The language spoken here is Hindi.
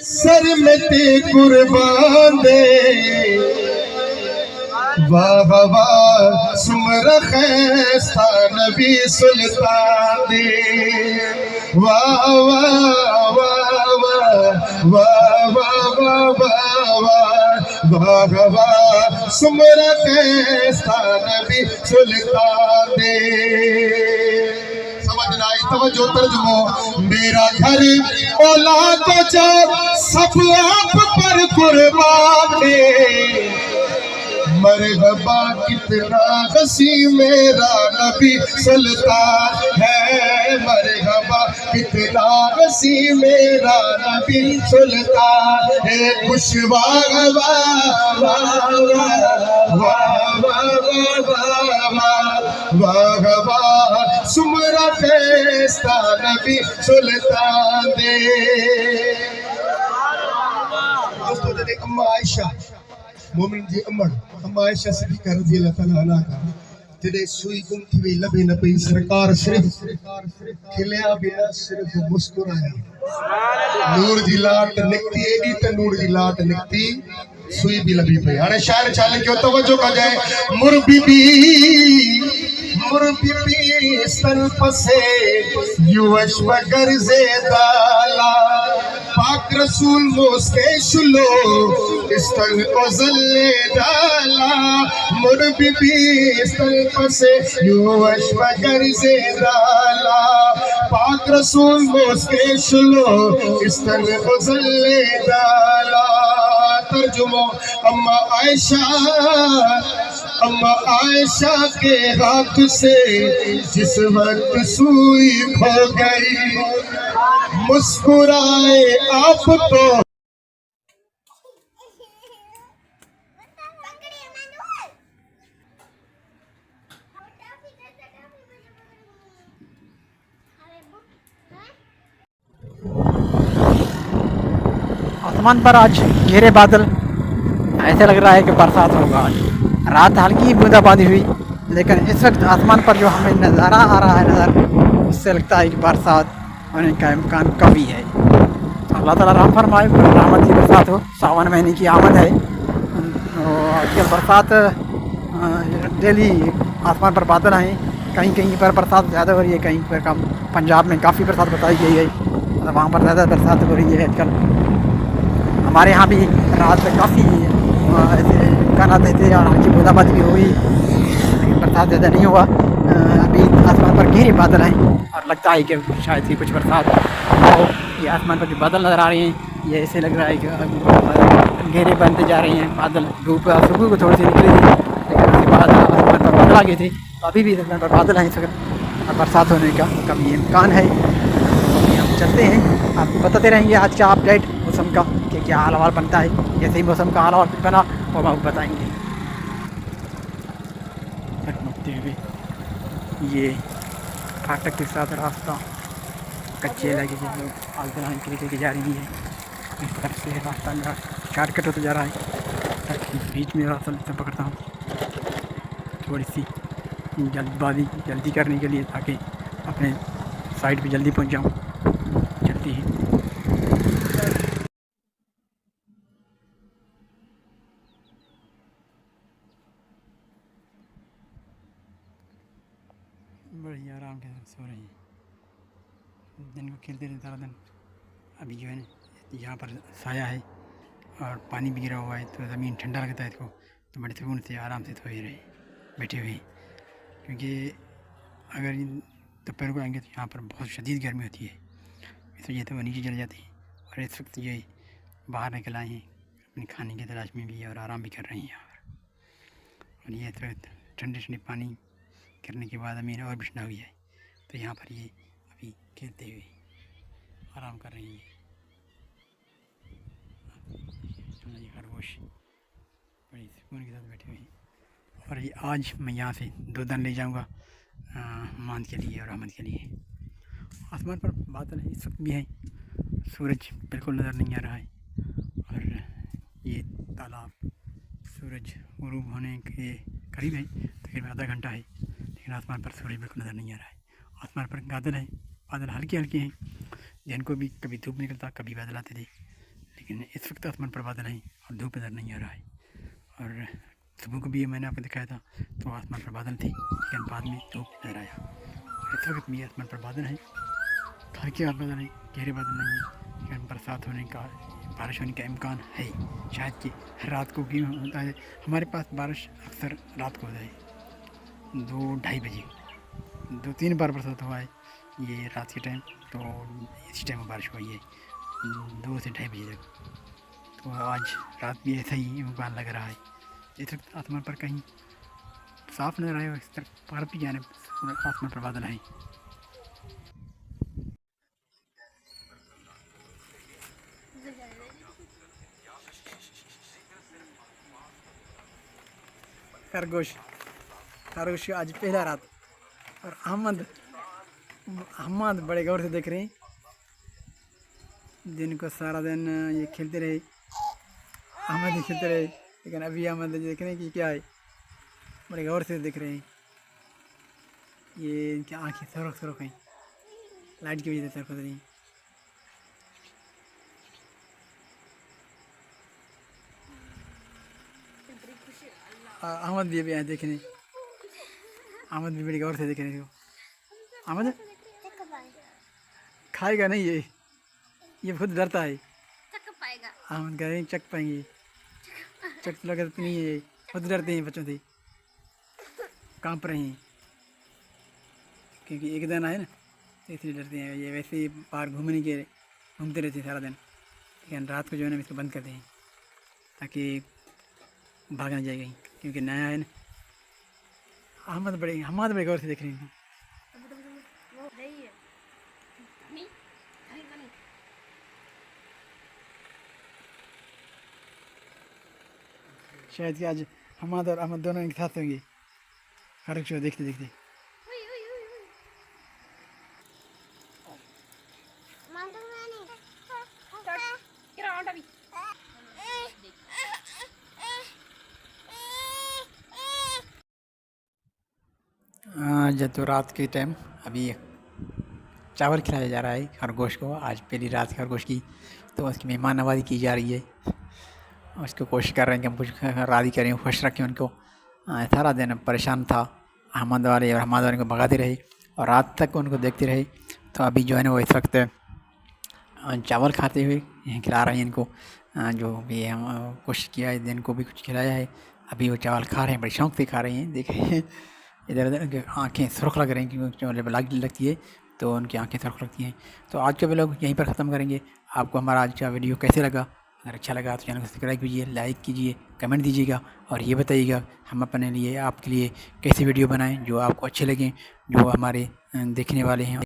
सर में ते कुर्बान दे, वाह वाह सुमर खैस्ता नबी सुल्तान दे, वाह वाह वाह वाह वाह वाह वाह वाह वाह सुमर खैस्ता नबी सुल्तान दे। समझ लाई तवज्जो तर्जुमो, मेरा घर औलाद जो सब आप पर कुर्बान दे, मरहबा कितना हसी मेरा नबी सुल्तान है, मरहबा कितना हसी मेरा नबी सुल्तान है। खुशवाह वाह वाह वाह वाह वाह वाह सुमरा फैस्ता नबी सुल्तान दे। दोस्तों अम्मा आयशा मोमिन जी अम्मा आयशा सिद्दीक़ा रज़ियल्लाहु तआला अन्हा का जॾहिं सुई गुम थी वई लभे न पई, सरकार सिर्फ़ खिलिया बिना सिर्फ़ मुस्कुराया, नूर जी लाट निकती एॾी त नूर जी लाट निकती सुई भी लभी पई। हाणे शायर छा लिखियो तवज्जो कजाए, मुर बीबी स्तन पसे युवश मगर ज़ेदाला, पाक रसूल मोस्के शुलो स्तन ओज़ले डाला, मुर बीबी स्तन पसे युवश मगर ज़ेदाला, पाक रसूल मोस्के शुलो स्तन ओज़ले डाला। तर्जुमो, अम्मा आयशा के हाथ से जिस वक्त सुई खो गई, मुस्कुराए आप तो। आसमान पर आज घेरे बादल, ऐसे लग रहा है कि बरसात होगा आज। रात हल्की बूंदाबांदी हुई, लेकिन इस वक्त आसमान पर जो हमें नज़ारा आ रहा है नज़र, उससे लगता है कि बरसात होने का इम्कान काफ़ी है। तो अल्लाह ताला रहम फरमाए, रहमत की बरसात हो। सावन महीने की आमद है। आजकल बरसात डेली आसमान पर बादल हैं, कहीं कहीं पर बरसात ज़्यादा हो रही है, कहीं पर कम। पंजाब में काफ़ी बरसात बताई गई है, वहाँ पर ज़्यादा बरसात हो रही है आजकल। हमारे यहाँ भी रात में काफ़ी ऐसे इम्कान आते थे और हल्की बूंदाबांदी भी हुई, लेकिन बरसात ज़्यादा नहीं हुआ। अभी आसमान पर घेरे बादल हैं और लगता है कि शायद ही कुछ बरसात हो। ये आसमान पर जो बादल नज़र आ रहे हैं, ये ऐसे लग रहा है कि घेरे बनते जा रहे हैं बादल। धूप सुबह को थोड़ी सी निकली थी, लेकिन उसके बाद आसमान पर बादल आ गए थे, तो अभी भी आसमान पर बादल हैं इस वक्त और बरसात होने का कभी इम्कान है। हम चलते हैं, आपको बताते रहेंगे आज का अपडेट मौसम का कि क्या हाल हवाल बनता है। जैसे ही मौसम का हाल हवाल कुछ बना वो हम आपको बताएंगे। ये फाटक के साथ रास्ता कच्चे इलाके के लोग आगे के लेके जा रही है। इस तरफ से रास्ता मेरा शॉर्टकट होता जा रहा है, बीच में रास्ता पकड़ता हूँ थोड़ी सी जल्दी करने के लिए, ताकि अपने साइड पे जल्दी पहुँच जाऊँ। चलती है बड़ी आराम के साथ सो रही है। दिन को खेलते रहते सारा दिन। अभी जो है ना यहाँ पर साया है और पानी भी गिरा हुआ है, तो ज़मीन ठंडा लगता है इसको, तो बड़े सुकून से आराम से सो ही रहे बैठे हुए। क्योंकि अगर दोपहर को आएंगे तो यहाँ पर बहुत शदीद गर्मी होती है, इस वजह से वो नीचे चले जाते हैं। और इस वक्त ये बाहर निकल आए हैं अपने खाने की तलाश में भी और आराम भी कर रहे हैं यहाँ पर। और ये इस वक्त ठंडे ठंडे पानी गिरने के बाद ज़मीन और भी ठंडा हुई है, तो यहाँ पर ये अभी खेलते हुए आराम कर रही है। ये खरगोश बड़ी सुकून के साथ बैठे हुए हैं। और ये आज मैं यहाँ से 2 दान ले जाऊँगा मांद के लिए और अहमद के लिए। आसमान पर बादल है इस वक्त भी है, सूरज बिल्कुल नज़र नहीं आ रहा है। और ये तालाब सूरज गुरूब होने के करीब है, तकरीबन आधा घंटा है, लेकिन आसमान पर सूरज बिल्कुल नज़र नहीं आ रहा है। आसमान पर बादल है, बादल हल्के हल्के हैं, जिनको भी कभी धूप निकलता कभी बादल आते थे, लेकिन इस वक्त आसमान पर बादल है और धूप नज़र नहीं आ रहा है। और सुबह को भी मैंने आपको दिखाया था तो आसमान पर बादल थी, लेकिन बाद में धूप नज़र आया। इस वक्त भी आसमान पर बादल है, हल्के बादल है, गहरे बादल नहीं है, लेकिन बरसात होने का, बारिश होने का इम्कान है। शायद कि रात को भी होता है। हमारे पास बारिश अक्सर रात को होता है 2-2:30 बजे, 2-3 बार बरसात हुआ है ये रात के टाइम। तो इसी टाइम में बारिश हुई है 2 से 2:30 बजे तक। तो आज रात भी ऐसा ही इम्कान लग रहा है। इस वक्त आसमान पर कहीं साफ नजर आए, इस तरफ पर भी जाने आसमान पर बादल है। खरगोश खरगोश आज पहला रात, और अहमद अहमद बड़े गौर से देख रहे हैं। दिन को सारा दिन ये खेलते रहे, अहमद ही खेलते रहे, लेकिन अभी अहमद देख रहे हैं कि क्या है, बड़े गौर से देख रहे हैं। ये इनकी आँखें सुरख सुरख हैं, लाइट की वजह से सुरख रही हैं। अहमद भी अभी आए देखने, अहमद भी बड़ी गौर से देख रहे हैं। अहमद खाएगा नहीं ये खुद डरता है। अहमद कह रहे हैं चक पाएंगे, चक तो लगता नहीं है, खुद डरते हैं बच्चों से, कांप रहे हैं क्योंकि एक दिन आए ना तो इसलिए डरते हैं। ये वैसे ही बाहर घूमते रहते हैं सारा दिन, लेकिन रात को जो है ना इसको बंद करते हैं ताकि भाग ना जाए कहीं, क्योंकि नया है ना। अहमद बड़े गौर से देख रहे हैं। शायद कि आज हमाद और अहमद दोनों एक साथ होंगे हर एक शो देखते देखते। आज तो रात के टाइम अभी चावल खिलाया जा रहा है खरगोश को। आज पहली रात खरगोश की, तो उसकी मेहमान नवाज़ी की जा रही है। उसको कोशिश कर रहे हैं कि हम कुछ राज़ी करें, खुश रखें उनको। सारा दिन परेशान था, अहमद वाले को भगाते रहे और रात तक उनको देखते रहे। तो अभी जो है ना वो इस वक्त चावल खाते हुए खिला रहे हैं इनको। जो भी हम कोशिश किया है, दिन को भी कुछ खिलाया है, अभी वो चावल खा रहे हैं, बड़े शौक़ से खा रहे हैं। देखें इधर उधर आँखें सुर्ख लग रही हैं, क्योंकि जब लाइट लगती है तो उनकी आँखें सुर्ख लगती हैं। तो आज का व्लॉग यहीं पर ख़त्म करेंगे। आपको हमारा आज का वीडियो कैसे लगा? अगर अच्छा लगा तो चैनल को सब्सक्राइब कीजिए, लाइक कीजिए, कमेंट दीजिएगा और ये बताइएगा हम अपने लिए, आपके लिए कैसे वीडियो बनाएं जो आपको अच्छे लगें, जो हमारे देखने वाले हैं।